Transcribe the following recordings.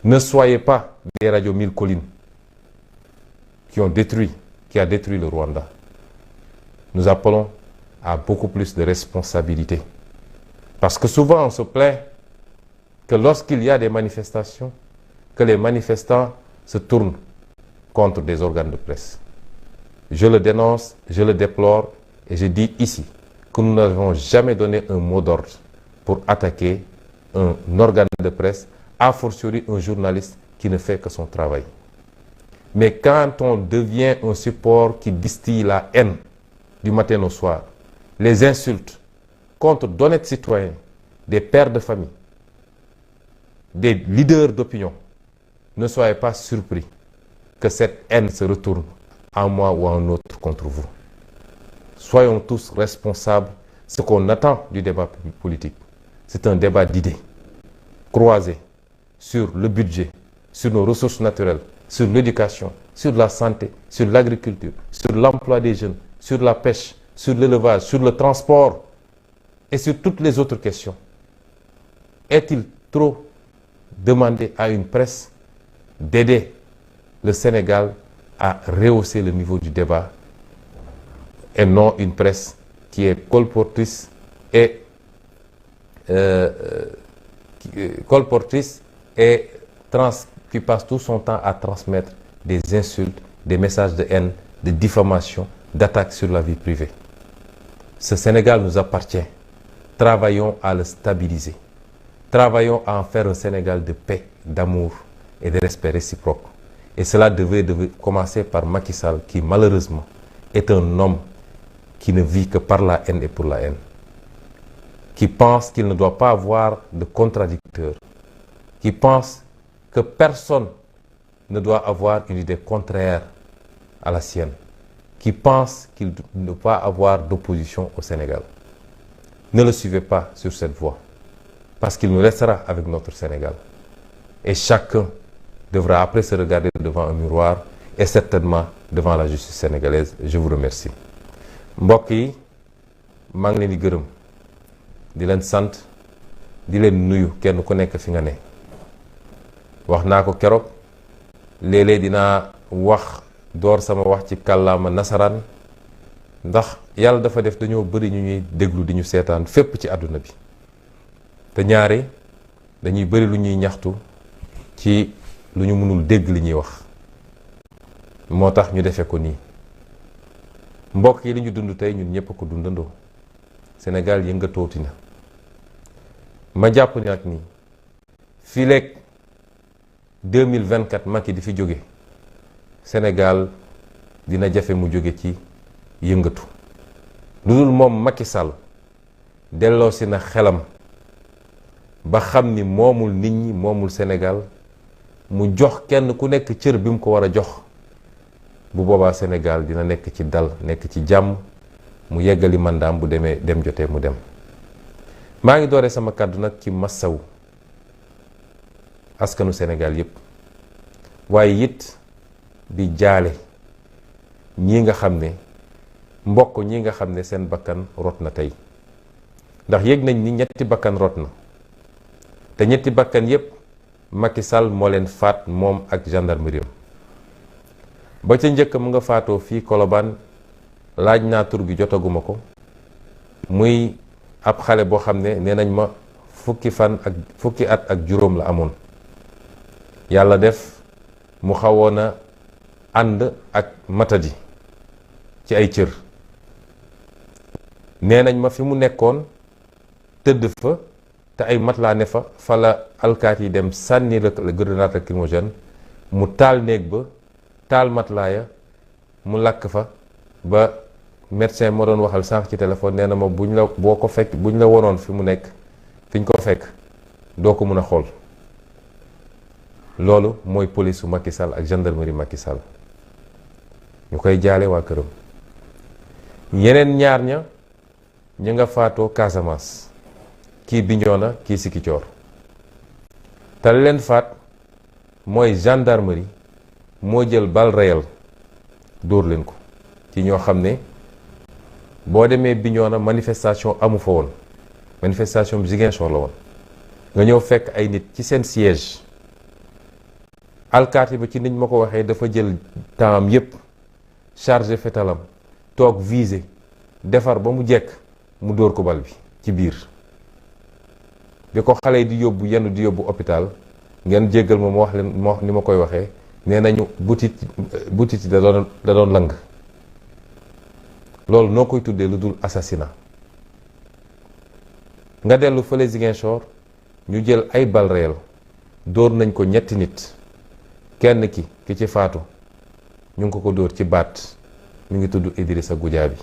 Ne soyez pas des radios mille collines qui a détruit le Rwanda. Nous appelons à beaucoup plus de responsabilité. Parce que souvent on se plaint que lorsqu'il y a des manifestations, que les manifestants se tournent contre des organes de presse. Je le dénonce, je le déplore et je dis ici que nous n'avons jamais donné un mot d'ordre pour attaquer un organe de presse, a fortiori un journaliste qui ne fait que son travail. Mais quand on devient un support qui distille la haine du matin au soir, les insultes contre d'honnêtes citoyens, des pères de famille, des leaders d'opinion, ne soyez pas surpris que cette haine se retourne en moi ou en autre contre vous. Soyons tous responsables. Ce qu'on attend du débat politique, c'est un débat d'idées croisées sur le budget, sur nos ressources naturelles, sur l'éducation, sur la santé, sur l'agriculture, sur l'emploi des jeunes, sur la pêche, sur l'élevage, sur le transport et sur toutes les autres questions. Est-il trop demandé à une presse d'aider le Sénégal à rehausser le niveau du débat et non une presse qui est colportrice et qui passe tout son temps à transmettre des insultes, des messages de haine, de diffamation, d'attaques sur la vie privée. Ce Sénégal nous appartient. Travaillons à le stabiliser. Travaillons à en faire un Sénégal de paix, d'amour et de respect réciproque. Et cela devait commencer par Macky Sall, qui malheureusement est un homme qui ne vit que par la haine et pour la haine. Qui pense qu'il ne doit pas avoir de contradicteur. Qui pense que personne ne doit avoir une idée contraire à la sienne. Qui pense qu'il ne doit pas avoir d'opposition au Sénégal. Ne le suivez pas sur cette voie. Parce qu'il nous restera avec notre Sénégal. Et chacun devra après se regarder devant un miroir et certainement devant la justice sénégalaise. Je vous remercie. Mbokk yi maa ngi leen di gërëm di leen sant di leen nuyu kenn ku nekk fi nga ne wax naa ko keroog léeg-léeg dinaa wax door sama wax ci kàllaama nasaraan ndax yàlla dafa def dañoo bëri ñu ñuy déglu di ñu seetaan fépp ci àdduna bi te ñaare dañuy bëri lu ñuy ñaxtu ci lu ñu mënul dégg li ñuy wax moo tax ñu defee ko nii mbokk yi li ñu dund tey ñun ñëpp ko dundandoo Sénégal yëngatooti na ma jàpp ni nag nii fii leeg 2024 Macky di fi jóge Sénégal dina jafe mu jóge ci yëngatu lu dul moom Macky Sall delloosi na xelam ba xam ni moomul nit ñi moomul Sénégal mu jox kenn ku nekk cër bi mu ko war a jox bu boobaa Sénégal dina nekk ci dal nekk ci jàmm mu yeggali mandaam bu demee dem jotee mu dem. maa ngi dooree sama kàddu nag ci massawu askanu Sénégal yépp waaye it di jaale ñi nga xam ne mbokk ñi nga xam ne seen bakkan rot na tey ndax yëg nañ ni ñetti bakkan rot na te ñetti bakkan yépp Macky Sall moo leen faat moom ak gendarmerie ba ca njëkk mu nga faatoo fii Colobane laaj naa tur gi jotaguma ko muy ab xale boo xam ne nee nañ ma fukki at ak juróom la amoon yàlla def mu xawoon a ànd ak matadi ci ay cër nee nañ ma fi mu nekkoon tëdd fa te ay matelas ne fa la alkaat yi dem sànni la grenade lacrymogène mu taal néeg ba taal matelas ya mu lakk fa ba médecin moo doon waxal sànq ci téléphone nee na ma buñ la wonoon fi mu nekk fiñ ko fekk doo ko mën a xool loolu mooy police su Macky Sall ak gendarmerie Macky Sall ñu koy jaale waa këram yeneen ñaar ña ñu nga faatoo Casamance kii Bignona kii Ziguinchor te leen faat mooy gendarmerie moo jël balle réelle dóor leen ko ci ñoo xam ne boo demee Bignona manifestation amu fa woon manifestation bi Ziguinchor la woon nga ñëw fekk ay nit ci seen siège alkaati ba ci niñ ma ko waxee dafa jël temps yépp chargé fetalam toog visé defar ba mu jekk mu dóor ko bal bi ci biir bi ko xale yi di yóbbu yenn di yóbbu hôpital ngeen jéggal ma wax leen ma wax ni ma koy waxee nee nañu butit yi da doon lang. loolu noo koy tuddee lu dul assassinat. nga dellu fële Ziguinchor ñu jël ay bal réel dóor nañ ko ñetti nit kenn ki ci faatu ñu ngi ko dóor ci baat mi ngi tudd Idrissa Goudiaby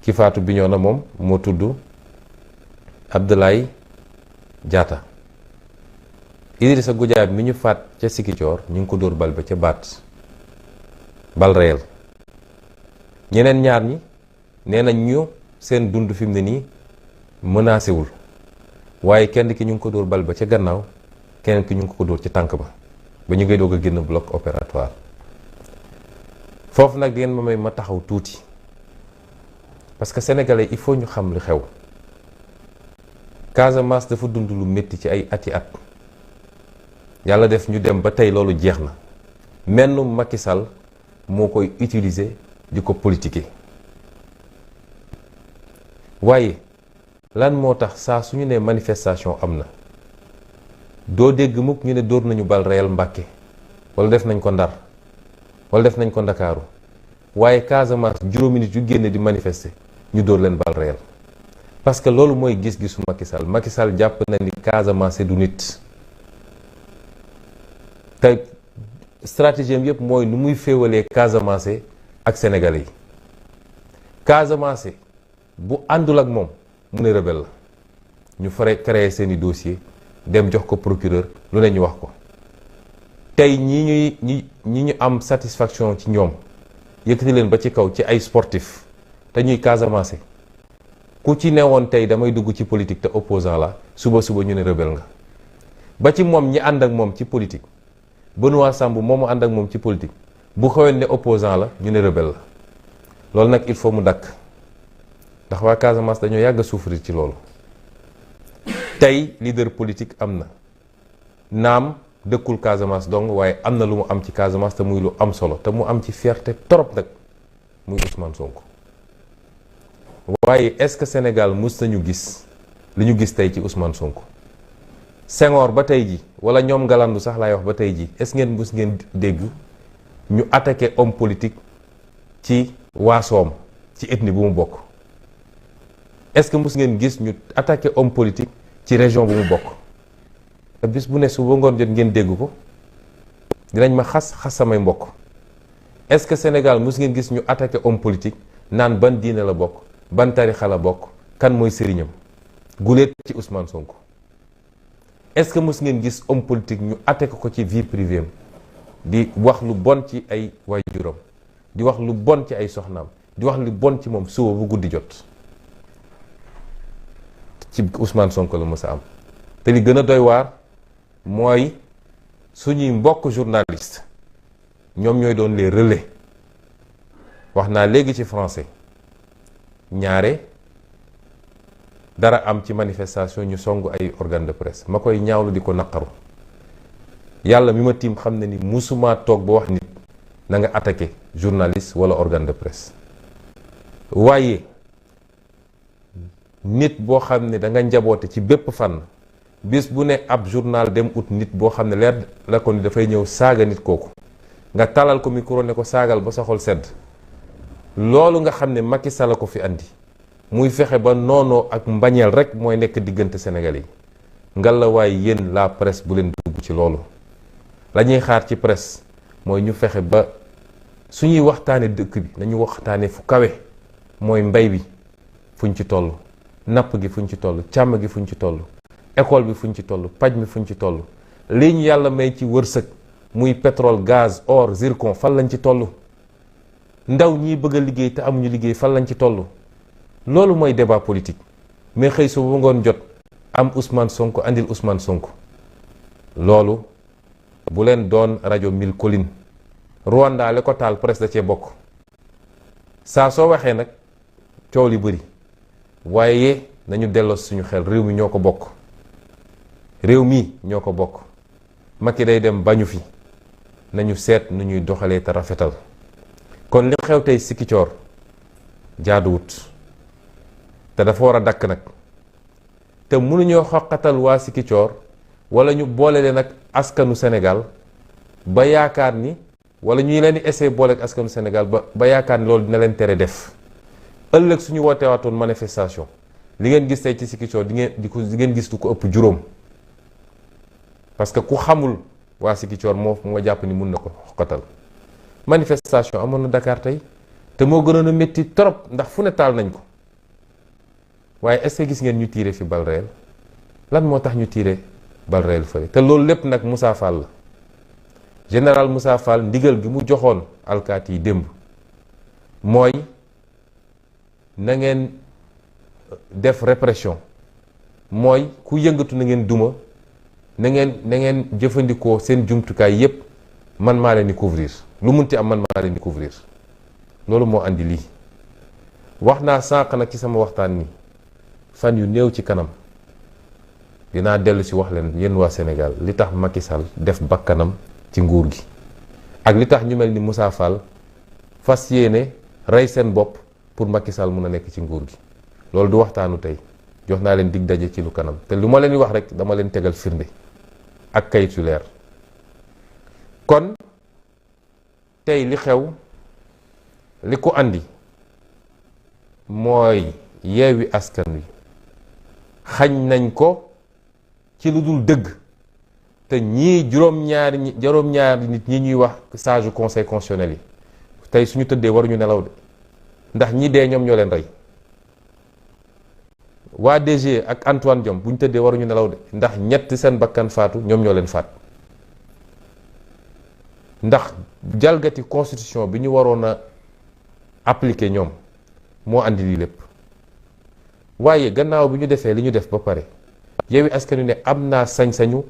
ki faatu Bignona moom moo tudd Abdoulaye Diatta. Idrissa Goudiaby mi ñu faat ca Ziguinchor ñu ngi ko dóor bal ba ca baat bal réel. ñeneen ñaar ñi nee nañ ñu seen dund fi mu ne nii menacé wul waaye kenn ki ñu ngi ko dóor bal ba ca gannaaw keneen ki ñu ngi ko dóor ci tànk ba ñu ngay doog a génn bloc opératoire. foofu nag di ngeen ma may ma taxaw tuuti parce que sénégalais il faut ñu xam li xew. Casamance dafa dund lu métti ci ay ati at yàlla def ñu dem ba tey loolu jeex na mennum Macky Sall moo koy utiliser di ko politiquer. waaye lan moo tax saa su ñu nee manifestation am na doo dégg mukk ñu ne dóor nañu bal réel Mbàkke wala def nañ ko Ndar wala def nañ ko Ndakaaru waaye Casamance juróomi nit yu génne di manifester ñu dóor leen bal réel parce que loolu mooy gis-gisu Macky Sall jàpp na ni Casamance du nit tey stratégie am yëpp mooy nu muy féewalee Casamance ak Sénégalais yi. Casamance bu àndul ak moom mu ne rebelle la ñu fare créer seeni dossier dem jox ko procureur lu ne ñu wax ko tey ñi ñu am satisfaction ci ñoom yëkkati leen ba ci kaw ci ay sportif te ñuy Casamance ku ci newoon tey damay dugg ci politique te opposant la suba ñu ne rebelle nga ba ci moom ñi ànd ak moom ci politique Benoît Sambou moomu ànd ak moom ci politique bu xewoon ne opposant la ñu ne rebelle la loolu nag il faut mu dakk ndax waa Casamance dañoo yàgg a souffrir ci loolu. tey leader politique am na naam dëkkul Casamance dong waaye am na lu mu am ci Casamance te muy lu am solo te mu am ci fierté trop nag muy Ousmane Sonko. waaye est-ce que Sénégal mus nañu gis li ñu gis tey ci Ousmane Sonko. Senghor ba tey ji wala ñoom Ngalandu sax laay wax ba tey ji est-ce ngeen mus ngeen dégg ñu attaqué homme politique ci waasoom ci ethnie bu mu bokk. est-ce que mus ngeen gis ñu attaqué homme politique ci région bu mu bokk. te bis bu ne suba ngoon jot ngeen dégg ko dinañ ma xas samay mbokk. est-ce que Sénégal mus ngeen gis ñu attaqué homme politique naan ban diine la bokk ban tarixa la bokk kan mooy sëriñam guléet ci Ousmane Sonko. est-ce que mus ngeen gis homme politique ñu attaqué ko ci vie privée am di wax lu bon ci ay waajuram di wax lu bon ci ay soxnaam di wax lu bon ci moom suba bu guddi jot ci Ousmane Sonko la mës a am. te li gën a doy waar mooy suñuy mbokk journaliste ñoom ñooy doon les relais. wax naa léegi ci français ñaare dara am ci manifestation ñu songu ay organe de presse ma koy ñaawlu di ko naqaru yàlla mi ma tiim xam ne ni musuma toog ba wax nit na nga attaqué journaliste wala organe de presse waaye nit boo xam ne da nga njaboote ci bépp fànn bis bu ne ab journal dem ut nit boo xam ne leer la ko ni dafay ñëw saaga nit kooku nga talal ko micro ne ko saagal ba sa xol sedd loolu nga xam ne Macky Sall ko fi andi muy fexe ba noonoo ak mbañeel rek mooy nekk diggante Sénégal yi ngal la waaye yéen la presse bu leen dugg ci loolu la ñuy xaar ci presse mooy ñu fexe ba suñuy waxtaane dëkk bi nañu waxtaane fu kawe mooy mbay bi fuñ ci toll napp gi fuñ ci toll càmm gi fuñ ci toll école bi fuñ ci toll paj mi fuñ ci toll lii ñu yàlla may ci wërsëg muy pétrole gaz or zircon fan lañ ci toll ndaw ñiy bëgg a liggéey te amuñu liggéey fan lañ ci toll loolu mooy débat politique mais xëy su bu ngoon jot am Ousmane Sonko andil Ousmane Sonko loolu bu leen doon rajo mille collines Rwanda le ko taal presse da cee bokk saa soo waxee nag coow li bëri waaye nañu delloo suñu xel réew mi ñoo ko bokk réew mi ñoo ko bokk Macky day dem bañu fi nañu seet nu ñuy doxalee te rafetal kon li xew tey Sikicoor jaaduwut te dafa war a dakk nag te mënuñoo xoqatal waa Sikicoor wala ñu boole leen ak askanu Sénégal ba yaakaar ni wala ñuy leen di essayer boole ak askanu Sénégal ba yaakaar ni loolu dina leen tere def ëllëg suñu wootee waatoon manifestation li ngeen gis tey ci Sikicoor di ngeen gis du ko ëpp juróom parce que ku xamul waa Sikicoor moo jàpp ni mun na ko xoqatal manifestation amoon na Dakar tey te moo gënoon a métti trop ndax fu ne taal nañ ko waaye est-ce que gis ngeen ñu tiire fi bal réel lan moo tax ñu tiire bal réel fële te loolu lépp nag Moussa Fall la général Moussa Fall ndigal gi mu joxoon alkaati yi démb mooy na ngeen def répression mooy ku yëngatu na ngeen duma na ngeen jëfandikoo seen jumtukaay yépp man maa leen di couvrir lu munti am man maa leen di couvrir loolu moo andi lii wax naa sànq nag ci sama waxtaan ni fan yu néew ci kanam dinaa dellu si wax leen yéen waa Sénégal li tax Macky Sall def bakkanam ci nguur gi ak li tax ñu mel ni Moussa Fall fas yéene rey seen bopp pour Macky Sall mun a nekk ci nguur gi loolu du waxtaanu tey jox naa leen dig daje ci lu kanam te lu ma leen di wax rek dama leen tegal firnde ak kayit yu leer kon tey li xew li ko andi mooy Yewwi Askan Wi xañ nañ ko ci lu dul dëgg te ñii juróom-ñaari nit ñi ñuy wax sage conseil constitutionnel yi tey suñu tëddee waruñu nelaw de ndax ñi dee ñoom ñoo leen rey waa DG ak Antoine Diome bu ñu tëddee waruñu nelaw de ndax ñett seen bakkan faatu ñoom ñoo leen faat ndax jalgati constitution bi ñu waroon a appliquer ñoom moo andi lii lépp waaye gannaaw bi ñu defee li ñu def ba pare Yewwi Askan Wi ne am naa sañ-sañu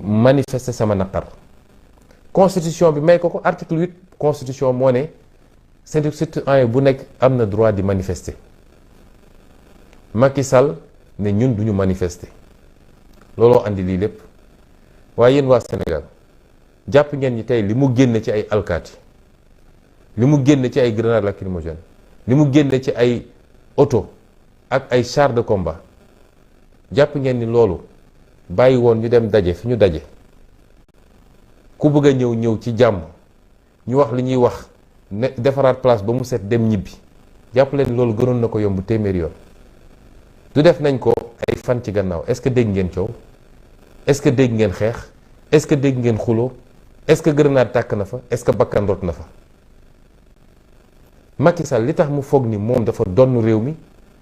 manifester sama naqar constitution bi may ko article 8 constitution moo ne citoyen bu nekk am na droit di manifester Macky Sall ne ñun duñu manifester looloo andi lii lépp waaye yéen waa Sénégal jàpp ngeen ñi tey li mu génne ci ay alkaati li mu génne ci ay grenades lacrymogènes li mu génne ci ay oto ak ay chars de combat jàpp ngeen ni loolu bàyyi woon ñu dem daje fi ñu daje ku bëgg a ñëw ci jàmm ñu wax li ñuy wax ne defaraat place ba mu set dem ñibbi jàpp leen loolu gënoon na ko yomb téeméeri yoon du def nañ ko ay fan ci gannaaw est-ce que dégg ngeen coow est-ce que dégg ngeen xeex est-ce que dégg ngeen xuloo est-ce que grenade tàkk na fa est-ce que bakkan rot na fa Macky Sall li tax mu foog ni moom dafa donn réew mi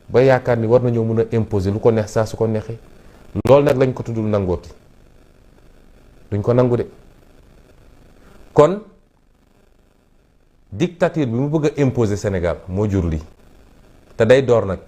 ba yaakaar ni war nañoo mën a imposer lu ko neex saa su ko neexee loolu nag lañ ko tuddul nangooti duñ ko nangu de kon dictature bi mu bëgg a imposer Sénégal moo jur lii te day door nag